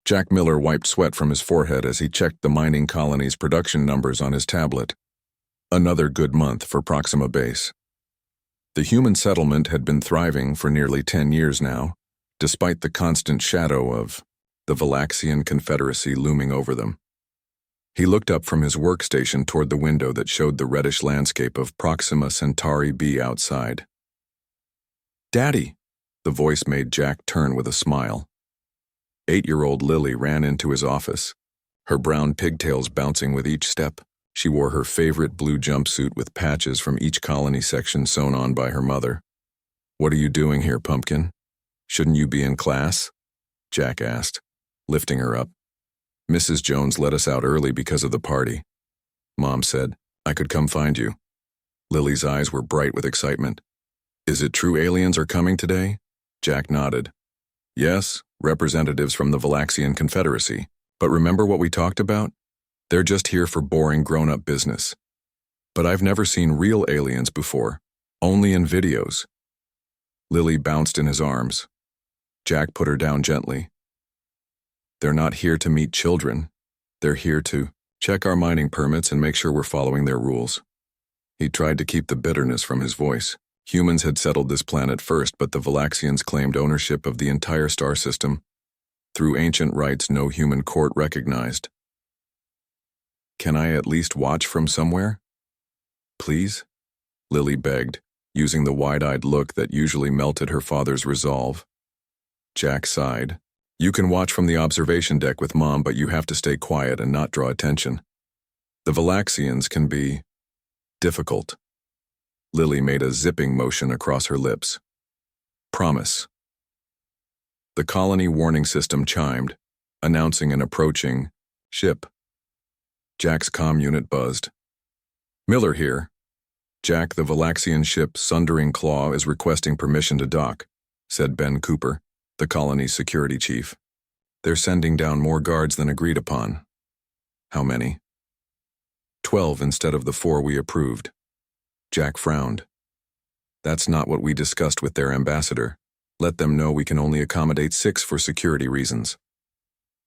Jack Miller wiped sweat from his forehead as he checked the mining colony's production numbers on his tablet. Another good month for Proxima Base. The human settlement had been thriving for nearly 10 years now, despite the constant shadow of the Valaxian Confederacy looming over them. He looked up from his workstation toward the window that showed the reddish landscape of Proxima Centauri b outside. "Daddy!" The voice made Jack turn with a smile. 8-year-old Lily ran into his office, her brown pigtails bouncing with each step. She wore her favorite blue jumpsuit with patches from each colony section sewn on by her mother. "What are you doing here, Pumpkin? Shouldn't you be in class?" Jack asked, lifting her up. "Mrs. Jones let us out early because of the party. Mom said I could come find you." Lily's eyes were bright with excitement. "Is it true aliens are coming today?" Jack nodded. "Yes, representatives from the Valaxian Confederacy. But remember what we talked about? They're just here for boring grown-up business. But I've never seen real aliens before, only in videos." Lily bounced in his arms. Jack put her down gently. "They're not here to meet children. They're here to check our mining permits and make sure we're following their rules." He tried to keep the bitterness from his voice. Humans had settled this planet first, but the Valaxians claimed ownership of the entire star system, through ancient rights no human court recognized. "Can I at least watch from somewhere? Please?" Lily begged, using the wide-eyed look that usually melted her father's resolve. Jack sighed. "You can watch from the observation deck with Mom, but you have to stay quiet and not draw attention. The Valaxians can be difficult." Lily made a zipping motion across her lips. "Promise." The colony warning system chimed, announcing an approaching ship. Jack's comm unit buzzed. "Miller here. Jack, the Valaxian ship Sundering Claw is requesting permission to dock," said Ben Cooper, the colony's security chief. "They're sending down more guards than agreed upon." "How many?" 12 instead of the 4 we approved." Jack frowned. "That's not what we discussed with their ambassador. Let them know we can only accommodate 6 for security reasons."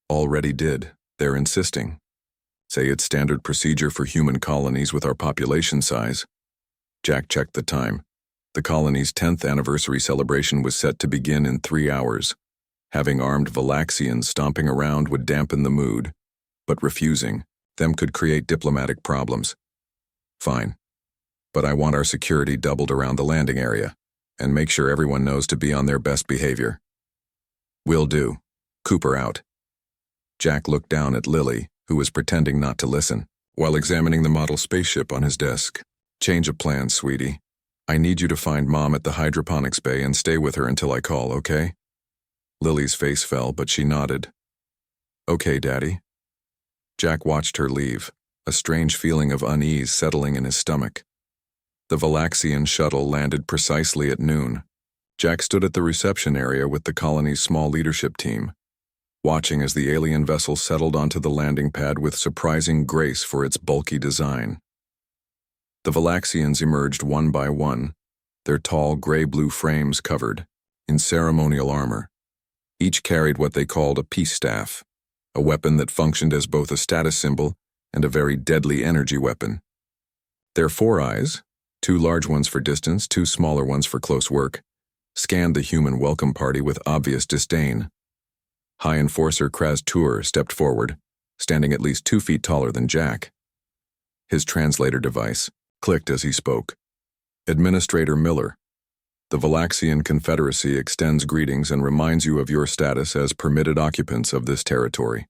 "Already did. They're insisting. Say it's standard procedure for human colonies with our population size." Jack checked the time. The colony's 10th anniversary celebration was set to begin in 3 hours. Having armed Valaxians stomping around would dampen the mood, but refusing them could create diplomatic problems. "Fine. But I want our security doubled around the landing area, and make sure everyone knows to be on their best behavior." "Will do. Cooper out." Jack looked down at Lily, who was pretending not to listen, while examining the model spaceship on his desk. "Change of plans, sweetie. I need you to find Mom at the hydroponics bay and stay with her until I call, okay?" Lily's face fell, but she nodded. "Okay, Daddy." Jack watched her leave, a strange feeling of unease settling in his stomach. The Valaxian shuttle landed precisely at noon. Jack stood at the reception area with the colony's small leadership team, watching as the alien vessel settled onto the landing pad with surprising grace for its bulky design. The Valaxians emerged one by one, their tall gray-blue frames covered in ceremonial armor. Each carried what they called a peace staff, a weapon that functioned as both a status symbol and a very deadly energy weapon. Their 4 eyes, 2 large ones for distance, 2 smaller ones for close work, scanned the human welcome party with obvious disdain. High Enforcer Kraz Tur stepped forward, standing at least 2 feet taller than Jack. His translator device clicked as he spoke. "Administrator Miller, the Valaxian Confederacy extends greetings and reminds you of your status as permitted occupants of this territory."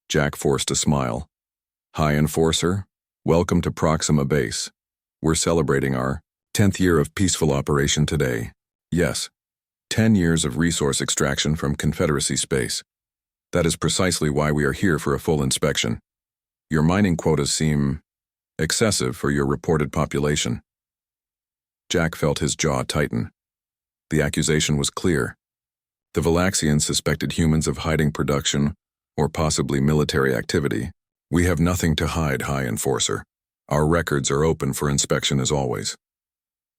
Jack forced a smile. "High Enforcer, welcome to Proxima Base. We're celebrating our 10th year of peaceful operation today. Yes, 10 years of resource extraction from Confederacy space. That is precisely why we are here for a full inspection. Your mining quotas seem excessive for your reported population." Jack felt his jaw tighten. The accusation was clear. The Valaxians suspected humans of hiding production or possibly military activity. "We have nothing to hide, High Enforcer. Our records are open for inspection as always."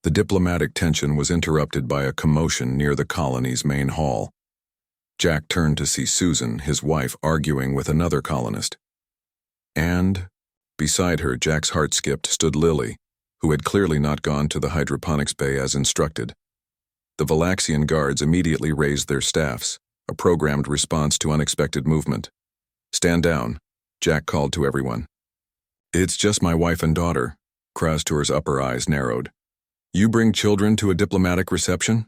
The diplomatic tension was interrupted by a commotion near the colony's main hall. Jack turned to see Susan, his wife, arguing with another colonist. And, beside her, Jack's heart skipped, stood Lily, who had clearly not gone to the hydroponics bay as instructed. The Valaxian guards immediately raised their staffs, a programmed response to unexpected movement. "Stand down," Jack called to everyone. "It's just my wife and daughter." Krastur's upper eyes narrowed. "You bring children to a diplomatic reception?"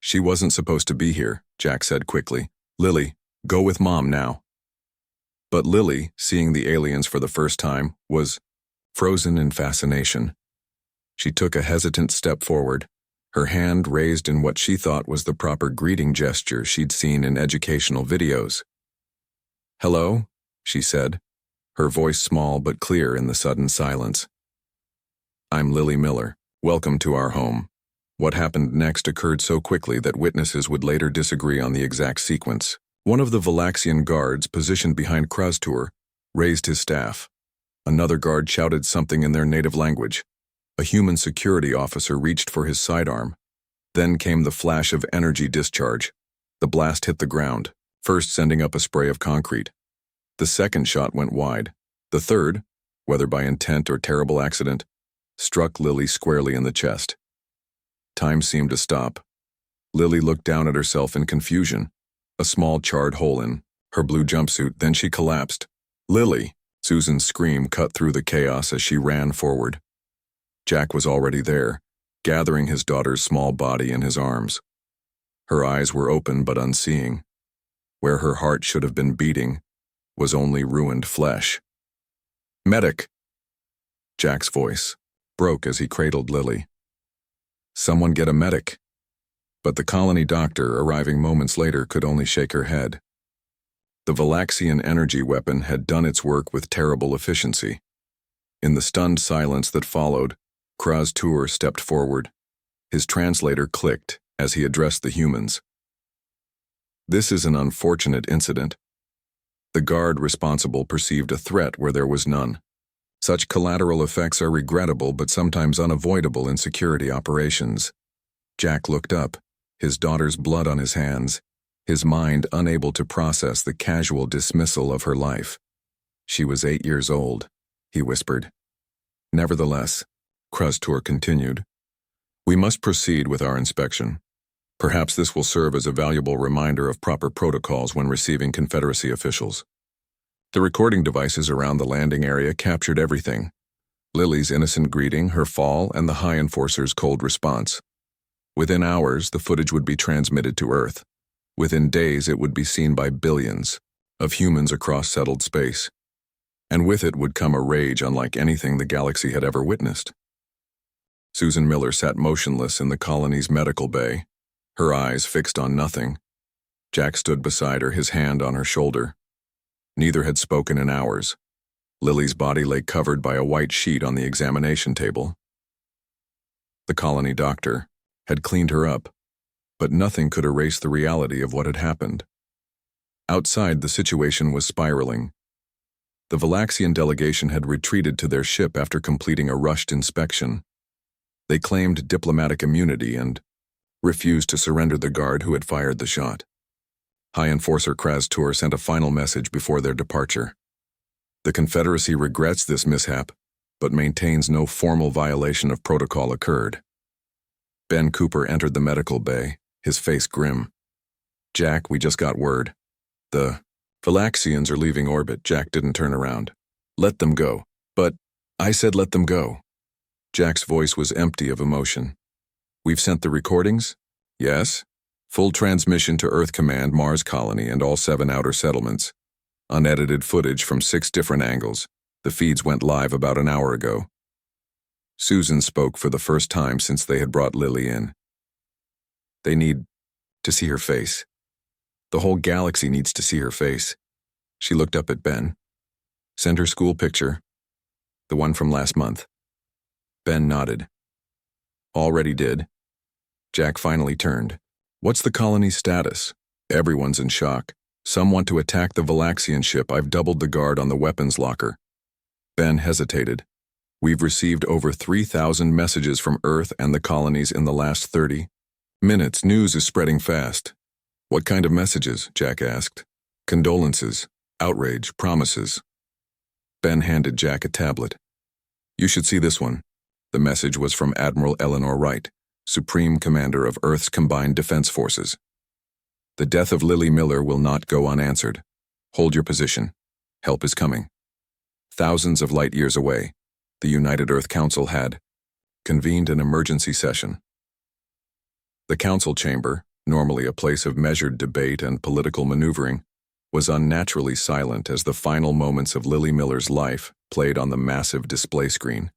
"She wasn't supposed to be here," Jack said quickly. "Lily, go with Mom now." But Lily, seeing the aliens for the first time, was frozen in fascination. She took a hesitant step forward, her hand raised in what she thought was the proper greeting gesture she'd seen in educational videos. "Hello," she said, her voice small but clear in the sudden silence. "I'm Lily Miller. Welcome to our home." What happened next occurred so quickly that witnesses would later disagree on the exact sequence. One of the Valaxian guards positioned behind Krastur raised his staff. Another guard shouted something in their native language. A human security officer reached for his sidearm. Then came the flash of energy discharge. The blast hit the ground, first sending up a spray of concrete. The second shot went wide. The third, whether by intent or terrible accident, struck Lily squarely in the chest. Time seemed to stop. Lily looked down at herself in confusion, a small charred hole in her blue jumpsuit. Then she collapsed. "Lily!" Susan's scream cut through the chaos as she ran forward. Jack was already there, gathering his daughter's small body in his arms. Her eyes were open but unseeing. Where her heart should have been beating was only ruined flesh. "Medic!" Jack's voice broke as he cradled Lily. "Someone get a medic." But the colony doctor, arriving moments later, could only shake her head. The Valaxian energy weapon had done its work with terrible efficiency. In the stunned silence that followed, Krastur stepped forward. His translator clicked as he addressed the humans. "This is an unfortunate incident. The guard responsible perceived a threat where there was none. Such collateral effects are regrettable but sometimes unavoidable in security operations." Jack looked up, his daughter's blood on his hands, his mind unable to process the casual dismissal of her life. "She was 8 years old," he whispered. "Nevertheless," Krastur continued, "we must proceed with our inspection. Perhaps this will serve as a valuable reminder of proper protocols when receiving Confederacy officials." The recording devices around the landing area captured everything. Lily's innocent greeting, her fall, and the High Enforcer's cold response. Within hours, the footage would be transmitted to Earth. Within days, it would be seen by billions of humans across settled space. And with it would come a rage unlike anything the galaxy had ever witnessed. Susan Miller sat motionless in the colony's medical bay, her eyes fixed on nothing. Jack stood beside her, his hand on her shoulder. Neither had spoken in hours. Lily's body lay covered by a white sheet on the examination table. The colony doctor had cleaned her up, but nothing could erase the reality of what had happened. Outside, the situation was spiraling. The Valaxian delegation had retreated to their ship after completing a rushed inspection. They claimed diplomatic immunity and refused to surrender the guard who had fired the shot. High Enforcer Krastur sent a final message before their departure. The Confederacy regrets this mishap, but maintains no formal violation of protocol occurred. Ben Cooper entered the medical bay, his face grim. "Jack, we just got word. The Valaxians are leaving orbit." Jack didn't turn around. "Let them go." "But I said let them go." Jack's voice was empty of emotion. "We've sent the recordings?" "Yes. Full transmission to Earth Command, Mars Colony, and all 7 outer settlements. Unedited footage from 6 different angles. The feeds went live about an hour ago." Susan spoke for the first time since they had brought Lily in. "They need to see her face. The whole galaxy needs to see her face." She looked up at Ben. "Send her school picture. The one from last month." Ben nodded. "Already did." Jack finally turned. "What's the colony's status?" "Everyone's in shock. Some want to attack the Valaxian ship. I've doubled the guard on the weapons locker." Ben hesitated. "We've received over 3,000 messages from Earth and the colonies in the last 30 minutes. News is spreading fast." What kind of messages? Jack asked. Condolences, outrage, promises. Ben handed Jack a tablet. You should see this one. The message was from Admiral Eleanor Wright, Supreme Commander of Earth's Combined Defense Forces. The death of Lily Miller will not go unanswered. Hold your position. Help is coming. Thousands of light years away, the United Earth Council had convened an emergency session. The council chamber, normally a place of measured debate and political maneuvering, was unnaturally silent as the final moments of Lily Miller's life played on the massive display screen.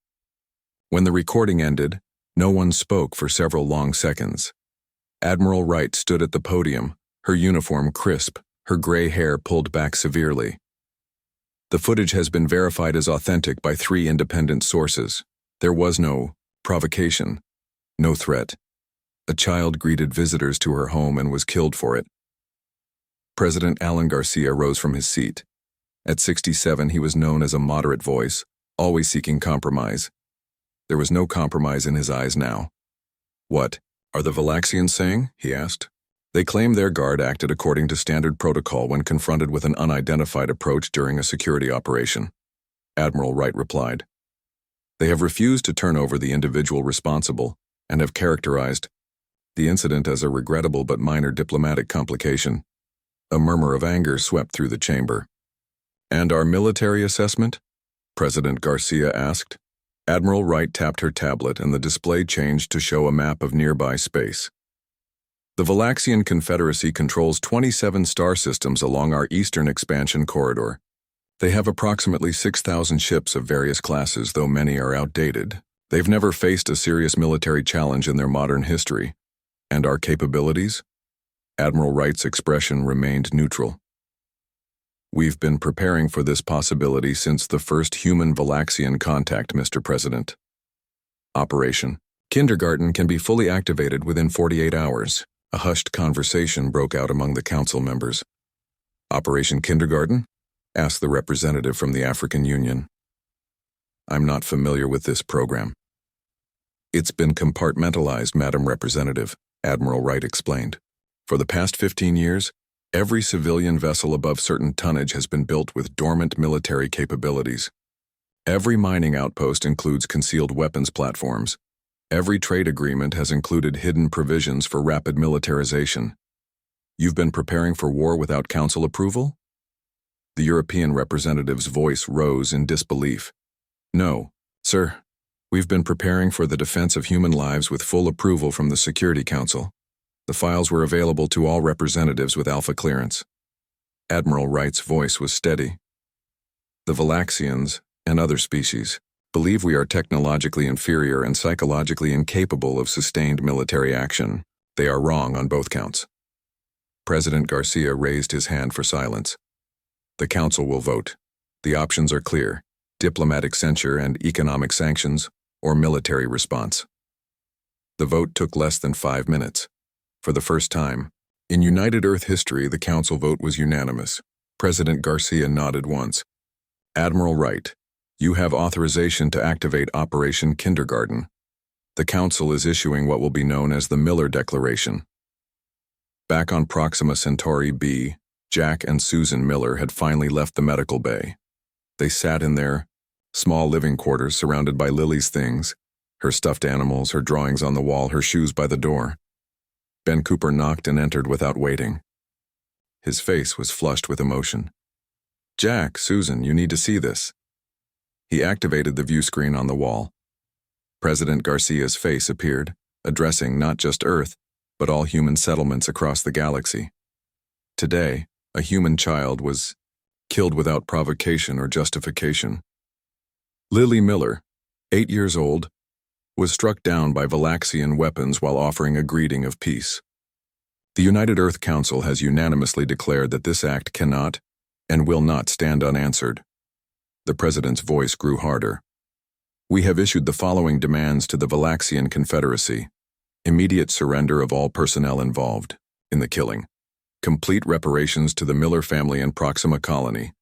When the recording ended, no one spoke for several long seconds. Admiral Wright stood at the podium, her uniform crisp, her gray hair pulled back severely. The footage has been verified as authentic by 3 independent sources. There was no provocation, no threat. A child greeted visitors to her home and was killed for it. President Alan Garcia rose from his seat. At 67, he was known as a moderate voice, always seeking compromise. There was no compromise in his eyes now. What are the Valaxians saying? He asked. They claim their guard acted according to standard protocol when confronted with an unidentified approach during a security operation. Admiral Wright replied. They have refused to turn over the individual responsible and have characterized the incident as a regrettable but minor diplomatic complication. A murmur of anger swept through the chamber. And our military assessment? President Garcia asked. Admiral Wright tapped her tablet and the display changed to show a map of nearby space. The Valaxian Confederacy controls 27 star systems along our eastern expansion corridor. They have approximately 6,000 ships of various classes, though many are outdated. They've never faced a serious military challenge in their modern history. And our capabilities? Admiral Wright's expression remained neutral. We've been preparing for this possibility since the first human Valaxian contact, Mr. President. Operation Kindergarten can be fully activated within 48 hours. A hushed conversation broke out among the council members. Operation Kindergarten? Asked the representative from the African Union. I'm not familiar with this program. It's been compartmentalized, Madam Representative, Admiral Wright explained. For the past 15 years, every civilian vessel above certain tonnage has been built with dormant military capabilities. Every mining outpost includes concealed weapons platforms. Every trade agreement has included hidden provisions for rapid militarization. You've been preparing for war without council approval? The European representative's voice rose in disbelief. No, sir. We've been preparing for the defense of human lives with full approval from the Security Council. The files were available to all representatives with alpha clearance. Admiral Wright's voice was steady. The Valaxians, and other species, believe we are technologically inferior and psychologically incapable of sustained military action. They are wrong on both counts. President Garcia raised his hand for silence. The Council will vote. The options are clear: diplomatic censure and economic sanctions, or military response. The vote took less than 5 minutes. For the first time, in United Earth history, the Council vote was unanimous. President Garcia nodded once. Admiral Wright, you have authorization to activate Operation Kindergarten. The Council is issuing what will be known as the Miller Declaration. Back on Proxima Centauri B, Jack and Susan Miller had finally left the medical bay. They sat in their small living quarters surrounded by Lily's things, her stuffed animals, her drawings on the wall, her shoes by the door. Ben Cooper knocked and entered without waiting. His face was flushed with emotion. Jack, Susan, you need to see this. He activated the view screen on the wall. President Garcia's face appeared, addressing not just Earth, but all human settlements across the galaxy. Today, a human child was killed without provocation or justification. Lily Miller, 8 years old, was struck down by Valaxian weapons while offering a greeting of peace. The United Earth Council has unanimously declared that this act cannot and will not stand unanswered. The President's voice grew harder. We have issued the following demands to the Valaxian Confederacy: immediate surrender of all personnel involved in the killing, complete reparations to the Miller family and Proxima Colony,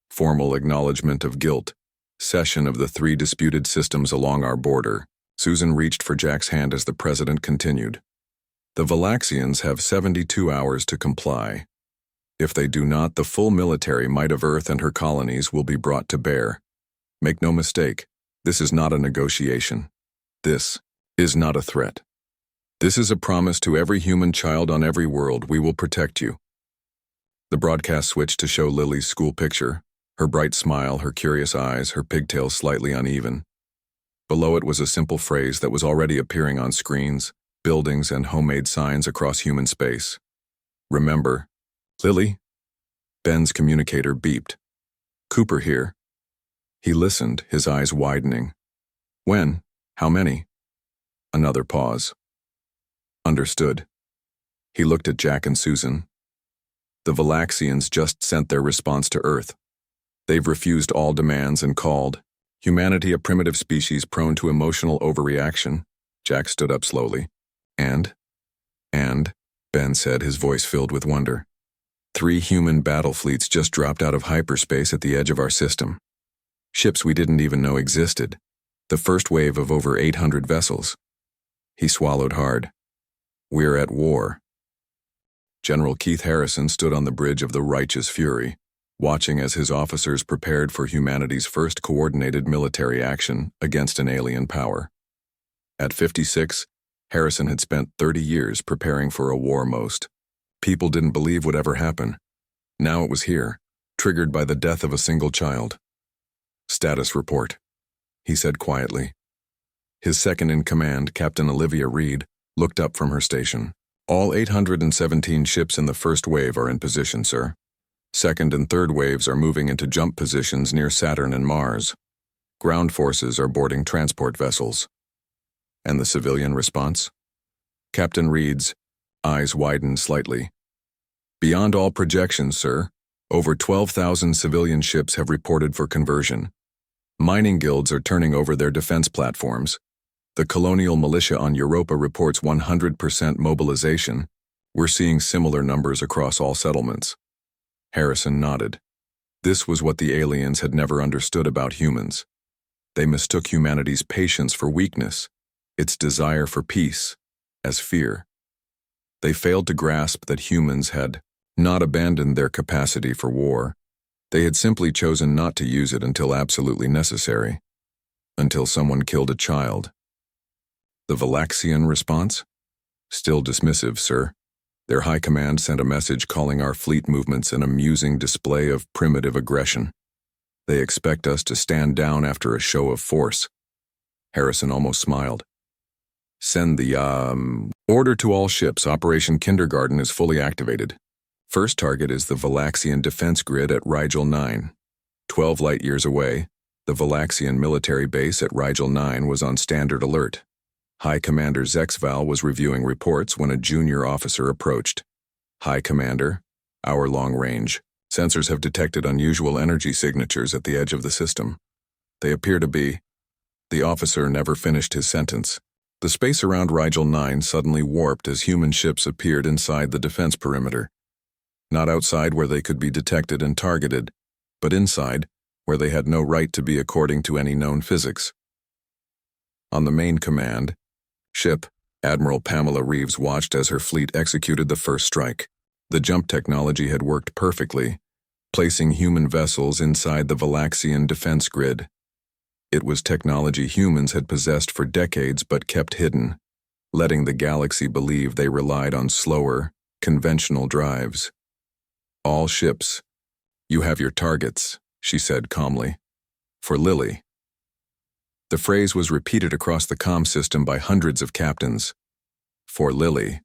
formal acknowledgement of guilt, cession of the 3 disputed systems along our border. Susan reached for Jack's hand as the President continued. The Valaxians have 72 hours to comply. If they do not, the full military might of Earth and her colonies will be brought to bear. Make no mistake, this is not a negotiation. This is not a threat. This is a promise to every human child on every world: we will protect you. The broadcast switched to show Lily's school picture, her bright smile, her curious eyes, her pigtails slightly uneven. Below it was a simple phrase that was already appearing on screens, buildings, and homemade signs across human space. Remember, Lily? Ben's communicator beeped. Cooper here. He listened, his eyes widening. When? How many? Another pause. Understood. He looked at Jack and Susan. The Valaxians just sent their response to Earth. They've refused all demands and called humanity a primitive species prone to emotional overreaction. Jack stood up slowly. And, Ben said, his voice filled with wonder. 3 human battle fleets just dropped out of hyperspace at the edge of our system. Ships we didn't even know existed. The first wave of over 800 vessels. He swallowed hard. We're at war. General Keith Harrison stood on the bridge of the Righteous Fury, watching as his officers prepared for humanity's first coordinated military action against an alien power. At 56, Harrison had spent 30 years preparing for a war most. People didn't believe would ever happen. Now it was here, triggered by the death of a single child. Status report, he said quietly. His second-in-command, Captain Olivia Reed, looked up from her station. All 817 ships in the first wave are in position, sir. Second and third waves are moving into jump positions near Saturn and Mars. Ground forces are boarding transport vessels. And the civilian response? Captain Reed's eyes widened slightly. Beyond all projections, sir, over 12,000 civilian ships have reported for conversion. Mining guilds are turning over their defense platforms. The colonial militia on Europa reports 100% mobilization. We're seeing similar numbers across all settlements. Harrison nodded. This was what the aliens had never understood about humans. They mistook humanity's patience for weakness, its desire for peace, as fear. They failed to grasp that humans had not abandoned their capacity for war. They had simply chosen not to use it until absolutely necessary. Until someone killed a child. The Valaxian response? Still dismissive, sir. Their high command sent a message calling our fleet movements an amusing display of primitive aggression. They expect us to stand down after a show of force. Harrison almost smiled. Send the, order to all ships. Operation Kindergarten is fully activated. First target is the Valaxian defense grid at Rigel 9. 12 light-years away, the Valaxian military base at Rigel 9 was on standard alert. High Commander Zexval was reviewing reports when a junior officer approached. High Commander, hour-long range. Sensors have detected unusual energy signatures at the edge of the system. They appear to be... The officer never finished his sentence. The space around Rigel 9 suddenly warped as human ships appeared inside the defense perimeter. Not outside where they could be detected and targeted, but inside where they had no right to be according to any known physics. On the main command ship, Admiral Pamela Reeves watched as her fleet executed the first strike. The jump technology had worked perfectly, placing human vessels inside the Valaxian defense grid. It was technology humans had possessed for decades but kept hidden, letting the galaxy believe they relied on slower, conventional drives. All ships, you have your targets, she said calmly. For Lily. The phrase was repeated across the comm system by hundreds of captains. For Lily.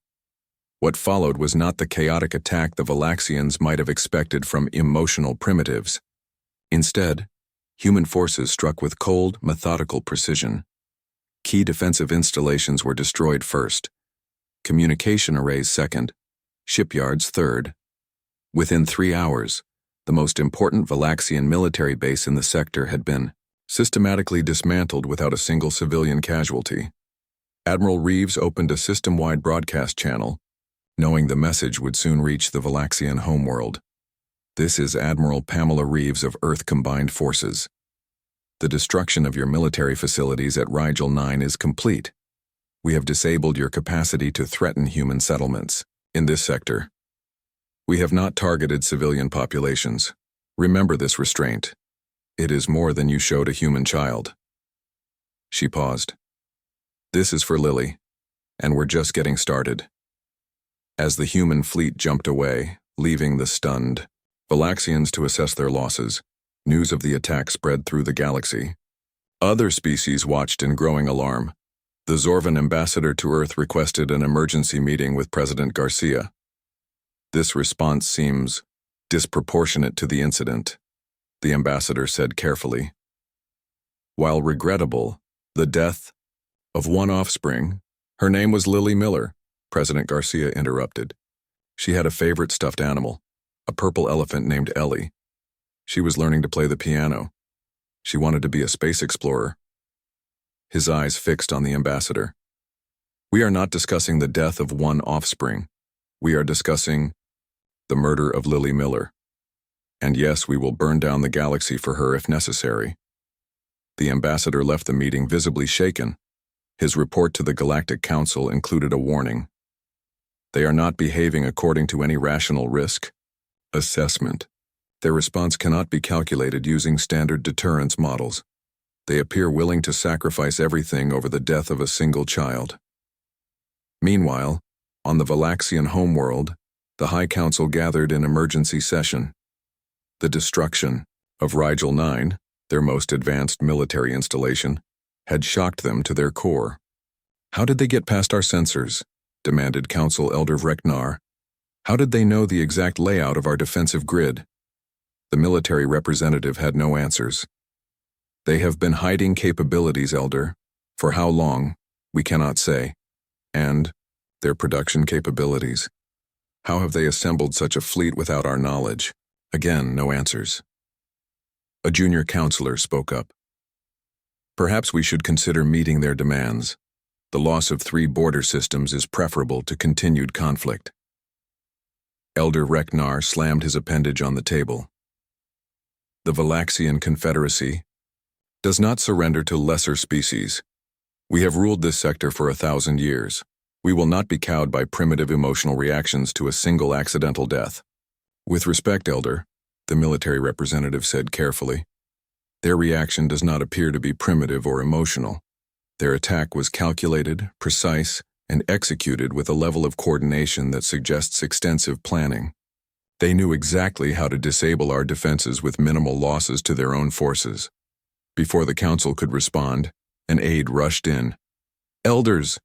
What followed was not the chaotic attack the Valaxians might have expected from emotional primitives. Instead, human forces struck with cold, methodical precision. Key defensive installations were destroyed first, communication arrays second, shipyards third. Within 3 hours, the most important Valaxian military base in the sector had been systematically dismantled without a single civilian casualty. Admiral Reeves opened a system-wide broadcast channel, knowing the message would soon reach the Valaxian homeworld. This is Admiral Pamela Reeves of Earth Combined Forces. The destruction of your military facilities at Rigel 9 is complete. We have disabled your capacity to threaten human settlements in this sector. We have not targeted civilian populations. Remember this restraint. It is more than you showed a human child." She paused. "This is for Lily, and we're just getting started." As the human fleet jumped away, leaving the stunned Valaxians to assess their losses, news of the attack spread through the galaxy. Other species watched in growing alarm. The Zorvan ambassador to Earth requested an emergency meeting with President Garcia. "This response seems disproportionate to the incident," the ambassador said carefully. "While regrettable, the death of one offspring, her name was Lily Miller," President Garcia interrupted. "She had a favorite stuffed animal, a purple elephant named Ellie. She was learning to play the piano. She wanted to be a space explorer." His eyes fixed on the ambassador. "We are not discussing the death of one offspring. We are discussing the murder of Lily Miller. And yes, we will burn down the galaxy for her if necessary." The ambassador left the meeting visibly shaken. His report to the Galactic Council included a warning. They are not behaving according to any rational risk assessment. Their response cannot be calculated using standard deterrence models. They appear willing to sacrifice everything over the death of a single child. Meanwhile, on the Valaxian homeworld, the High Council gathered in emergency session. The destruction of Rigel 9, their most advanced military installation, had shocked them to their core. "How did they get past our sensors?" demanded Council Elder Vreknar. "How did they know the exact layout of our defensive grid?" The military representative had no answers. "They have been hiding capabilities, Elder. For how long, we cannot say. And their production capabilities. How have they assembled such a fleet without our knowledge?" Again, no answers. A junior counselor spoke up. "Perhaps we should consider meeting their demands. The loss of 3 border systems is preferable to continued conflict." Elder Reknar slammed his appendage on the table. "The Valaxian Confederacy does not surrender to lesser species. We have ruled this sector for 1,000 years. We will not be cowed by primitive emotional reactions to a single accidental death." "With respect, Elder," the military representative said carefully, "their reaction does not appear to be primitive or emotional. Their attack was calculated, precise, and executed with a level of coordination that suggests extensive planning. They knew exactly how to disable our defenses with minimal losses to their own forces." Before the council could respond, an aide rushed in. "Elders,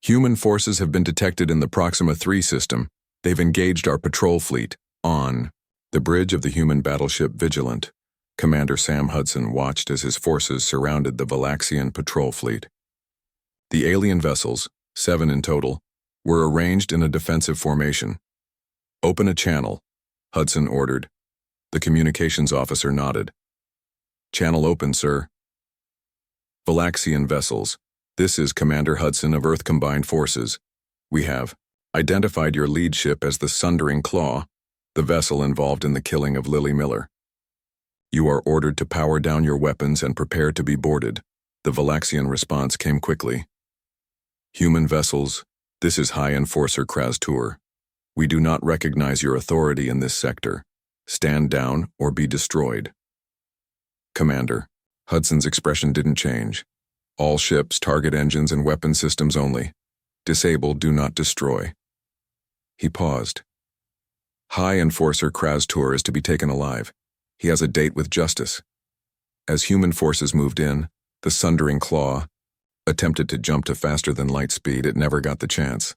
human forces have been detected in the Proxima 3 system. They've engaged our patrol fleet on the bridge of the human battleship Vigilant." Commander Sam Hudson watched as his forces surrounded the Valaxian patrol fleet. The alien vessels, 7 in total, were arranged in a defensive formation. "Open a channel," Hudson ordered. The communications officer nodded. "Channel open, sir." "Valaxian vessels, this is Commander Hudson of Earth Combined Forces. We have identified your lead ship as the Sundering Claw, the vessel involved in the killing of Lily Miller. You are ordered to power down your weapons and prepare to be boarded." The Valaxian response came quickly. "Human vessels, this is High Enforcer Krastur. We do not recognize your authority in this sector. Stand down or be destroyed." "Commander," Hudson's expression didn't change. "All ships, target engines, and weapon systems only. Disable, do not destroy." He paused. "High Enforcer Krastur is to be taken alive. He has a date with justice." As human forces moved in, the Sundering Claw attempted to jump to faster than light speed. It never got the chance.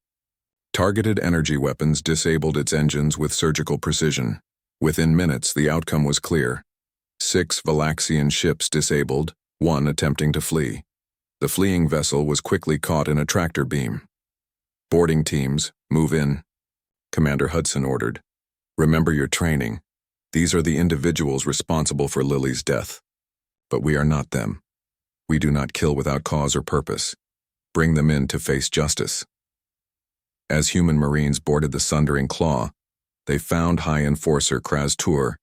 Targeted energy weapons disabled its engines with surgical precision. Within minutes, the outcome was clear. 6 Valaxian ships disabled, 1 attempting to flee. The fleeing vessel was quickly caught in a tractor beam. "Boarding teams, move in," Commander Hudson ordered. "Remember your training. These are the individuals responsible for Lily's death. But we are not them. We do not kill without cause or purpose. Bring them in to face justice." As human Marines boarded the Sundering Claw, they found High Enforcer Krastur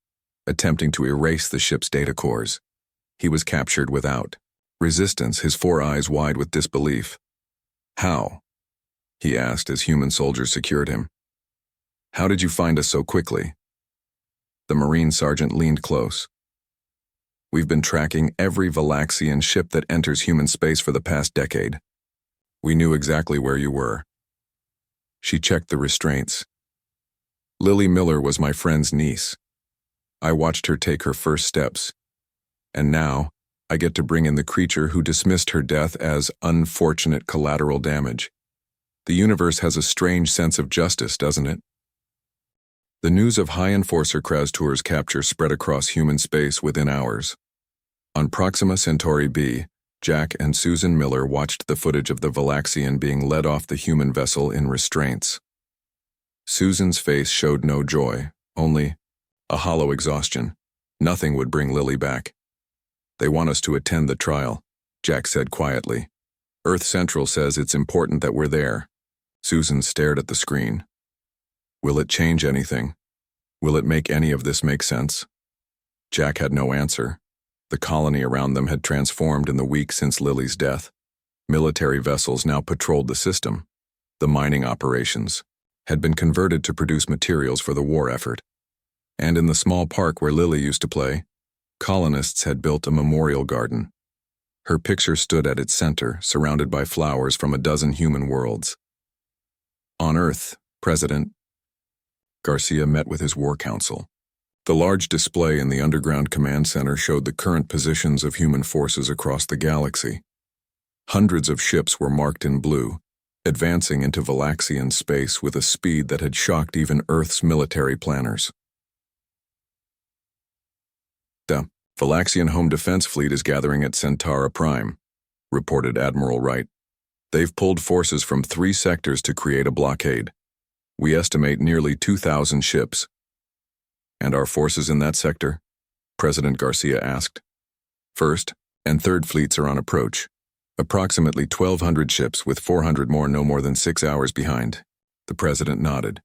attempting to erase the ship's data cores. He was captured without resistance, his 4 eyes wide with disbelief. How? He asked as human soldiers secured him. How did you find us so quickly? The Marine sergeant leaned close. We've been tracking every Valaxian ship that enters human space for the past decade. We knew exactly where you were. She checked the restraints. Lily Miller was my friend's niece. I watched her take her first steps. And now, I get to bring in the creature who dismissed her death as unfortunate collateral damage. The universe has a strange sense of justice, doesn't it? The news of High Enforcer Krastur's capture spread across human space within hours. On Proxima Centauri B, Jack and Susan Miller watched the footage of the Valaxian being led off the human vessel in restraints. Susan's face showed no joy, only a hollow exhaustion. Nothing would bring Lily back. They want us to attend the trial, Jack said quietly. Earth Central says it's important that we're there. Susan stared at the screen. Will it change anything? Will it make any of this make sense? Jack had no answer. The colony around them had transformed in the week since Lily's death. Military vessels now patrolled the system. The mining operations had been converted to produce materials for the war effort. And in the small park where Lily used to play, colonists had built a memorial garden. Her picture stood at its center, surrounded by flowers from a dozen human worlds. On Earth, President Garcia met with his war council. The large display in the underground command center showed the current positions of human forces across the galaxy. Hundreds of ships were marked in blue, advancing into Valaxian space with a speed that had shocked even Earth's military planners. The Valaxian Home Defense Fleet is gathering at Centaura Prime, reported Admiral Wright. They've pulled forces from 3 sectors to create a blockade. We estimate nearly 2,000 ships. And our forces in that sector? President Garcia asked. First and third fleets are on approach. Approximately 1,200 ships with 400 more no more than 6 hours behind. The president nodded.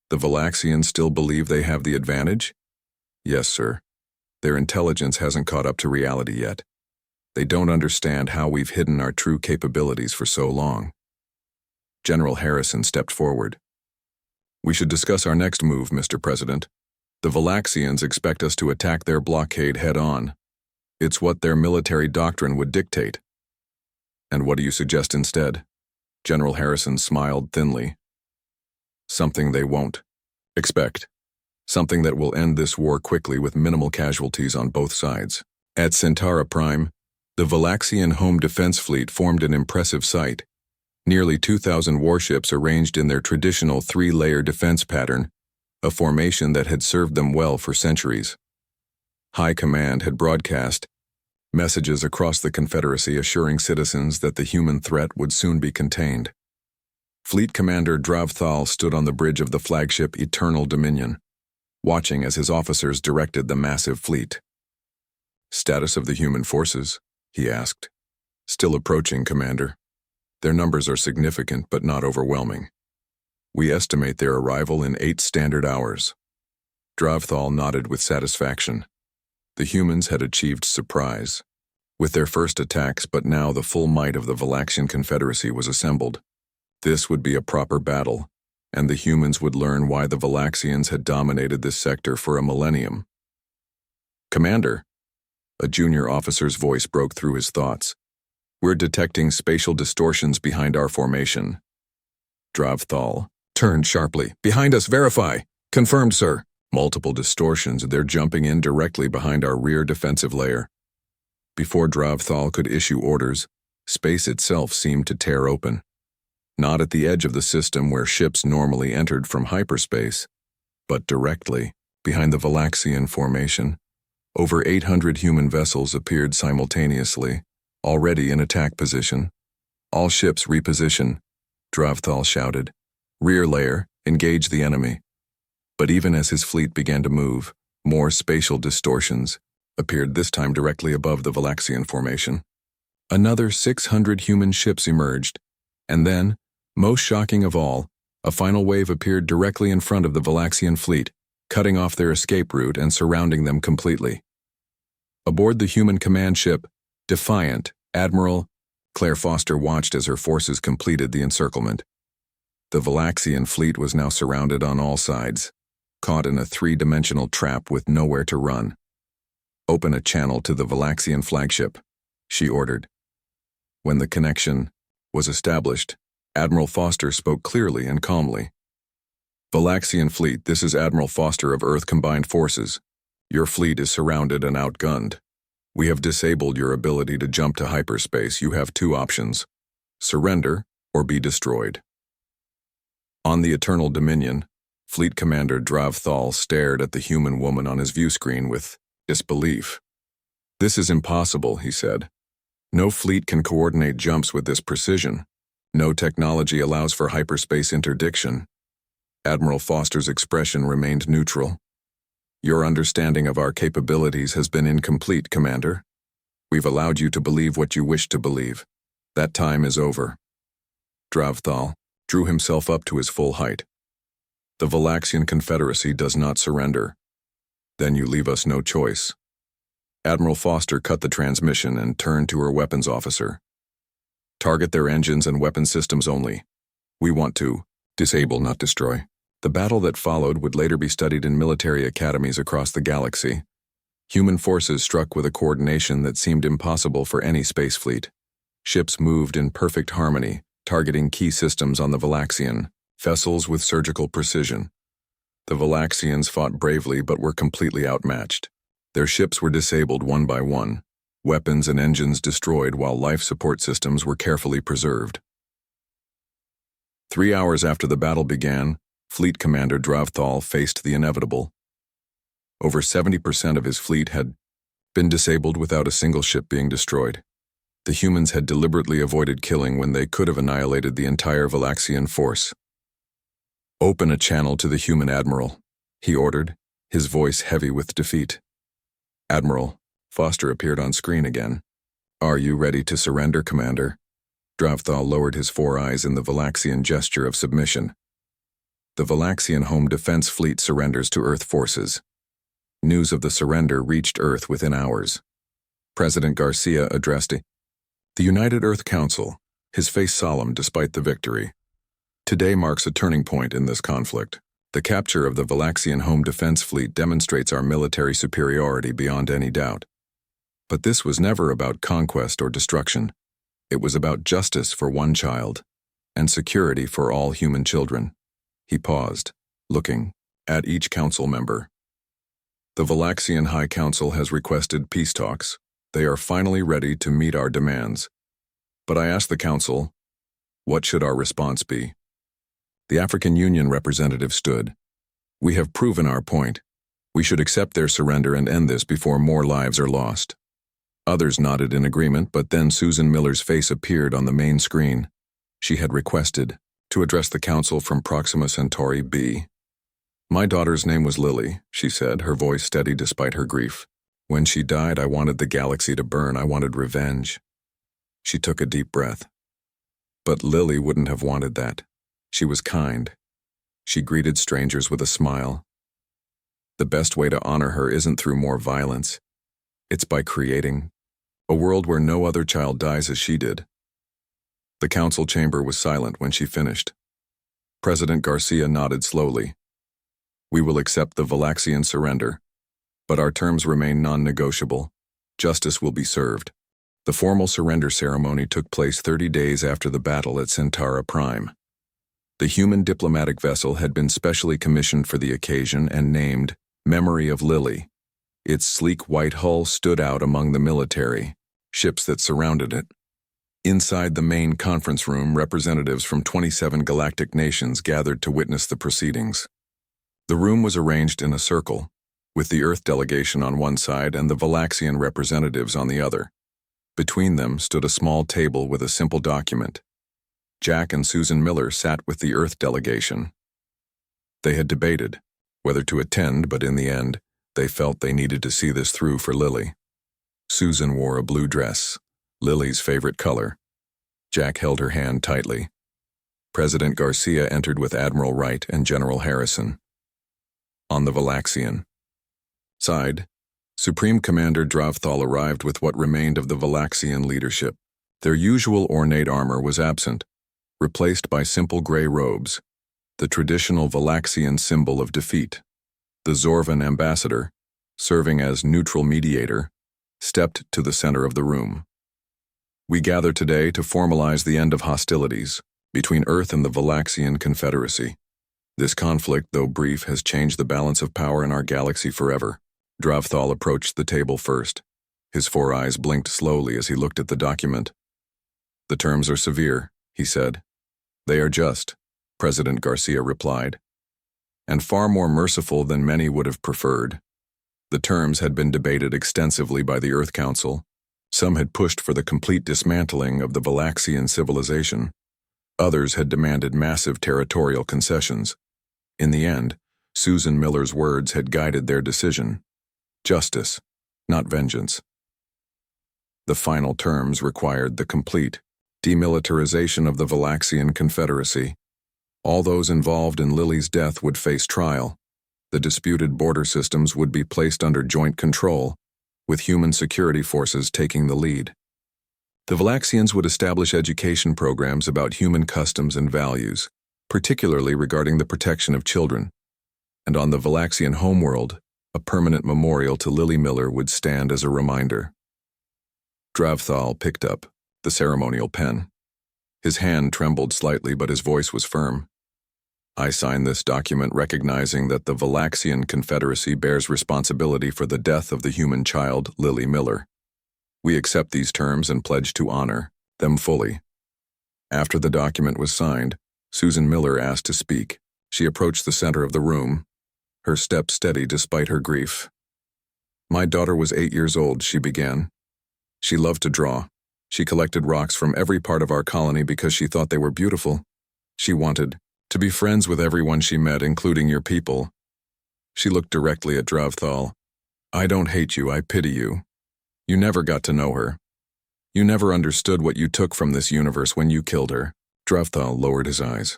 The Valaxians still believe they have the advantage? Yes, sir. Their intelligence hasn't caught up to reality yet. They don't understand how we've hidden our true capabilities for so long. General Harrison stepped forward. We should discuss our next move, Mr. President. The Valaxians expect us to attack their blockade head-on. It's what their military doctrine would dictate. And what do you suggest instead? General Harrison smiled thinly. Something they won't expect. Something that will end this war quickly with minimal casualties on both sides. At Centaura Prime, the Valaxian Home Defense Fleet formed an impressive sight. Nearly 2,000 warships arranged in their traditional 3-layer defense pattern, a formation that had served them well for centuries. High Command had broadcast messages across the Confederacy assuring citizens that the human threat would soon be contained. Fleet Commander Dravthal stood on the bridge of the flagship Eternal Dominion, watching as his officers directed the massive fleet. Status of the human forces? He asked. Still approaching, Commander. Their numbers are significant but not overwhelming. We estimate their arrival in 8 standard hours. Dravthal nodded with satisfaction. The humans had achieved surprise. With their first attacks, but now the full might of the Valaxian Confederacy was assembled. This would be a proper battle, and the humans would learn why the Valaxians had dominated this sector for a millennium. Commander, a junior officer's voice broke through his thoughts. We're detecting spatial distortions behind our formation. Dravthal turned sharply. Behind us, verify. Confirmed, sir. Multiple distortions, they're jumping in directly behind our rear defensive layer. Before Dravthal could issue orders, space itself seemed to tear open. Not at the edge of the system where ships normally entered from hyperspace, but directly behind the Valaxian formation. Over 800 human vessels appeared simultaneously, already in attack position. All ships reposition, Dravthal shouted. Rear layer, engage the enemy. But even as his fleet began to move, more spatial distortions appeared, this time directly above the Valaxian formation. Another 600 human ships emerged, and then, most shocking of all, a final wave appeared directly in front of the Valaxian fleet, cutting off their escape route and surrounding them completely. Aboard the human command ship, Defiant, Admiral Claire Foster watched as her forces completed the encirclement. The Valaxian fleet was now surrounded on all sides, caught in a three-dimensional trap with nowhere to run. "Open a channel to the Valaxian flagship," she ordered. When the connection was established, Admiral Foster spoke clearly and calmly. "Valaxian fleet, this is Admiral Foster of Earth Combined Forces. Your fleet is surrounded and outgunned. We have disabled your ability to jump to hyperspace. You have two options: surrender or be destroyed." On the Eternal Dominion, Fleet Commander Dravthal stared at the human woman on his view screen with disbelief. "This is impossible," he said. "No fleet can coordinate jumps with this precision. No technology allows for hyperspace interdiction." Admiral Foster's expression remained neutral. "Your understanding of our capabilities has been incomplete, Commander. We've allowed you to believe what you wish to believe. That time is over." Dravthal drew himself up to his full height. "The Valaxian Confederacy does not surrender. Then you leave us no choice." Admiral Foster cut the transmission and turned to her weapons officer. "Target their engines and weapon systems only. We want to disable, not destroy." The battle that followed would later be studied in military academies across the galaxy. Human forces struck with a coordination that seemed impossible for any space fleet. Ships moved in perfect harmony, targeting key systems on the Valaxian vessels with surgical precision. The Valaxians fought bravely but were completely outmatched. Their ships were disabled one by one, weapons and engines destroyed while life support systems were carefully preserved. 3 hours after the battle began, Fleet Commander Dravthal faced the inevitable. Over 70% of his fleet had been disabled without a single ship being destroyed. The humans had deliberately avoided killing when they could have annihilated the entire Valaxian force. "Open a channel to the human admiral," he ordered, his voice heavy with defeat. "Admiral," Foster appeared on screen again. "Are you ready to surrender, Commander?" Dravthal lowered his four eyes in the Valaxian gesture of submission. The Valaxian Home Defense Fleet surrenders to Earth forces. News of the surrender reached Earth within hours. President Garcia addressed the United Earth Council, his face solemn despite the victory. "Today marks a turning point in this conflict. The capture of the Valaxian Home Defense Fleet demonstrates our military superiority beyond any doubt. But this was never about conquest or destruction. It was about justice for one child and security for all human children." He paused, looking at each council member. "The Valaxian High Council has requested peace talks. They are finally ready to meet our demands. But I ask the council, what should our response be?" The African Union representative stood. "We have proven our point. We should accept their surrender and end this before more lives are lost." Others nodded in agreement, but then Susan Miller's face appeared on the main screen. She had requested to address the council from Proxima Centauri B. "My daughter's name was Lily," she said, her voice steady despite her grief. "When she died, I wanted the galaxy to burn. I wanted revenge." She took a deep breath. But Lily wouldn't have wanted that. She was kind. She greeted strangers with a smile. The best way to honor her isn't through more violence. It's by creating a world where no other child dies as she did. The council chamber was silent when she finished. President Garcia nodded slowly. "We will accept the Valaxian surrender, but our terms remain non-negotiable. Justice will be served." The formal surrender ceremony took place 30 days after the battle at Centaura Prime. The human diplomatic vessel had been specially commissioned for the occasion and named Memory of Lily. Its sleek white hull stood out among the military ships that surrounded it. Inside the main conference room, representatives from 27 galactic nations gathered to witness the proceedings. The room was arranged in a circle, with the Earth delegation on one side and the Valaxian representatives on the other. Between them stood a small table with a simple document. Jack and Susan Miller sat with the Earth delegation. They had debated whether to attend, but in the end, they felt they needed to see this through for Lily. Susan wore a blue dress, Lily's favorite color. Jack held her hand tightly. President Garcia entered with Admiral Wright and General Harrison. On the Valaxian side, Supreme Commander Dravthal arrived with what remained of the Valaxian leadership. Their usual ornate armor was absent, replaced by simple gray robes, the traditional Valaxian symbol of defeat. The Zorvan ambassador, serving as neutral mediator, stepped to the center of the room. We gather today to formalize the end of hostilities between Earth and the Valaxian Confederacy. This conflict, though brief, has changed the balance of power in our galaxy forever. Dravthal approached the table first. His 4 eyes blinked slowly as he looked at the document. "The terms are severe," he said. "They are just," President Garcia replied, "and far more merciful than many would have preferred." The terms had been debated extensively by the Earth Council. Some had pushed for the complete dismantling of the Valaxian civilization. Others had demanded massive territorial concessions. In the end, Susan Miller's words had guided their decision. Justice, not vengeance. The final terms required the complete demilitarization of the Valaxian Confederacy. All those involved in Lily's death would face trial. The disputed border systems would be placed under joint control, with human security forces taking the lead. The Valaxians would establish education programs about human customs and values, particularly regarding the protection of children. And on the Valaxian homeworld, a permanent memorial to Lily Miller would stand as a reminder. Dravthal picked up the ceremonial pen. His hand trembled slightly, but his voice was firm. "I sign this document recognizing that the Valaxian Confederacy bears responsibility for the death of the human child, Lily Miller. We accept these terms and pledge to honor them fully." After the document was signed, Susan Miller asked to speak. She approached the center of the room, her step steady despite her grief. "My daughter was 8 years old," she began. "She loved to draw. She collected rocks from every part of our colony because she thought they were beautiful. She wanted to be friends with everyone she met, including your people." She looked directly at Dravthal. "I don't hate you, I pity you. You never got to know her. You never understood what you took from this universe when you killed her." Dravthal lowered his eyes.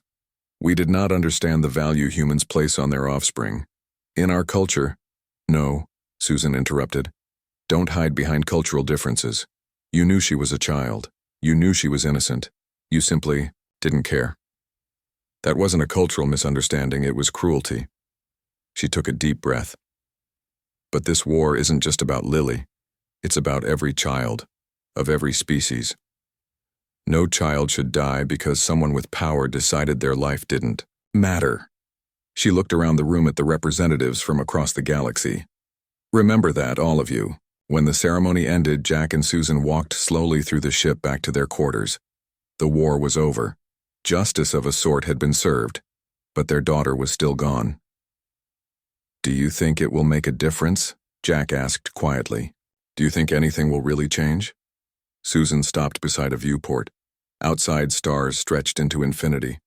"We did not understand the value humans place on their offspring. In our culture—" "No," Susan interrupted. "Don't hide behind cultural differences. You knew she was a child. You knew she was innocent. You simply didn't care. That wasn't a cultural misunderstanding, it was cruelty." She took a deep breath. "But this war isn't just about Lily. It's about every child, of every species. No child should die because someone with power decided their life didn't matter." She looked around the room at the representatives from across the galaxy. "Remember that, all of you." When the ceremony ended, Jack and Susan walked slowly through the ship back to their quarters. The war was over. Justice of a sort had been served, but their daughter was still gone. "Do you think it will make a difference?" Jack asked quietly. "Do you think anything will really change?" Susan stopped beside a viewport. Outside, stars stretched into infinity.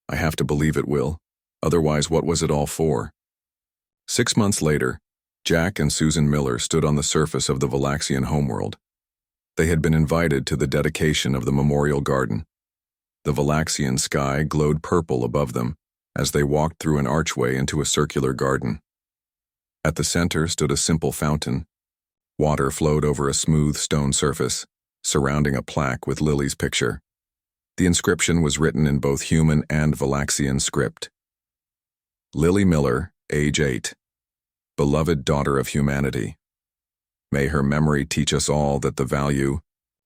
"I have to believe it will. Otherwise, what was it all for?" 6 months later, Jack and Susan Miller stood on the surface of the Valaxian homeworld. They had been invited to the dedication of the memorial garden. The Valaxian sky glowed purple above them as they walked through an archway into a circular garden. At the center stood a simple fountain. Water flowed over a smooth stone surface, surrounding a plaque with Lily's picture. The inscription was written in both human and Valaxian script. "Lily Miller, age 8. Beloved daughter of humanity. May her memory teach us all that the value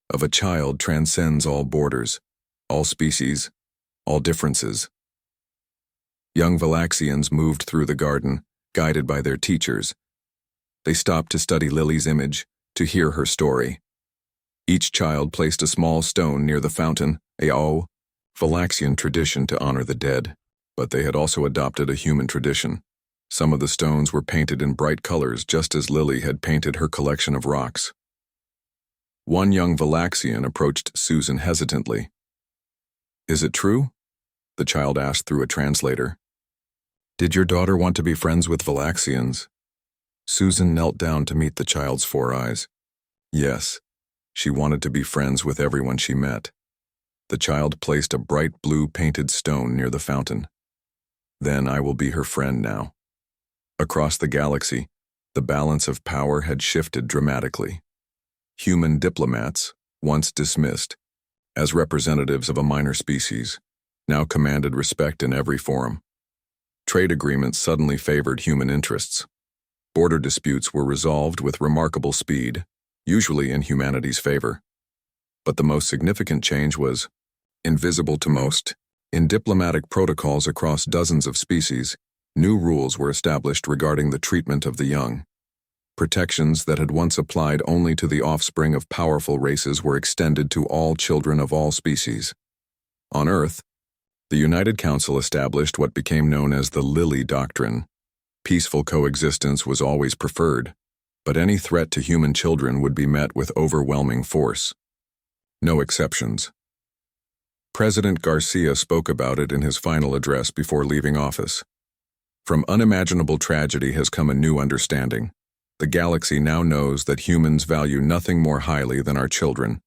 of a child transcends all borders, all species, all differences." Young Valaxians moved through the garden, guided by their teachers. They stopped to study Lily's image, to hear her story. Each child placed a small stone near the fountain, a Valaxian tradition to honor the dead. But they had also adopted a human tradition. Some of the stones were painted in bright colors, just as Lily had painted her collection of rocks. One young Valaxian approached Susan hesitantly. "Is it true?" the child asked through a translator. "Did your daughter want to be friends with Valaxians?" Susan knelt down to meet the child's 4 eyes. "Yes, she wanted to be friends with everyone she met." The child placed a bright blue painted stone near the fountain. "Then I will be her friend now." Across the galaxy, the balance of power had shifted dramatically. Human diplomats, once dismissed as representatives of a minor species, now commanded respect in every forum. Trade agreements suddenly favored human interests. Border disputes were resolved with remarkable speed, usually in humanity's favor. But the most significant change was invisible to most. In diplomatic protocols across dozens of species, new rules were established regarding the treatment of the young. Protections that had once applied only to the offspring of powerful races were extended to all children of all species. On Earth, the United Council established what became known as the Lily Doctrine. Peaceful coexistence was always preferred, but any threat to human children would be met with overwhelming force. No exceptions. President Garcia spoke about it in his final address before leaving office. From unimaginable tragedy has come a new understanding. The galaxy now knows that humans value nothing more highly than our children.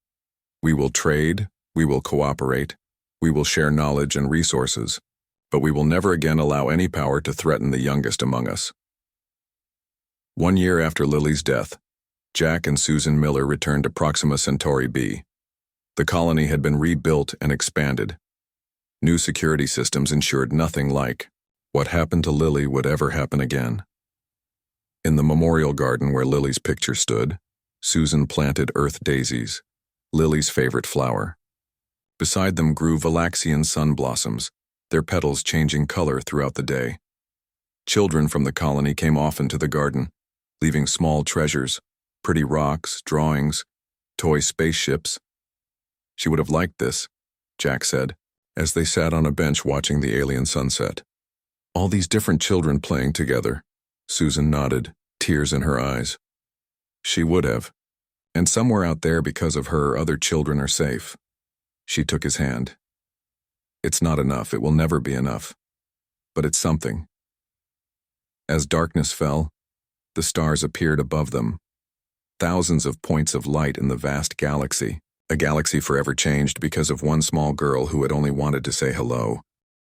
We will trade, we will cooperate, we will share knowledge and resources, but we will never again allow any power to threaten the youngest among us. 1 year after Lily's death, Jack and Susan Miller returned to Proxima Centauri b. The colony had been rebuilt and expanded. New security systems ensured nothing like what happened to Lily would ever happen again. In the memorial garden where Lily's picture stood, Susan planted earth daisies, Lily's favorite flower. Beside them grew Valaxian sun blossoms, their petals changing color throughout the day. Children from the colony came often to the garden, leaving small treasures, pretty rocks, drawings, toy spaceships. She would have liked this, Jack said, as they sat on a bench watching the alien sunset. All these different children playing together. Susan nodded, tears in her eyes. She would have. And somewhere out there, because of her, other children are safe. She took his hand. It's not enough, it will never be enough. But it's something. As darkness fell, the stars appeared above them. Thousands of points of light in the vast galaxy. A galaxy forever changed because of one small girl who had only wanted to say hello.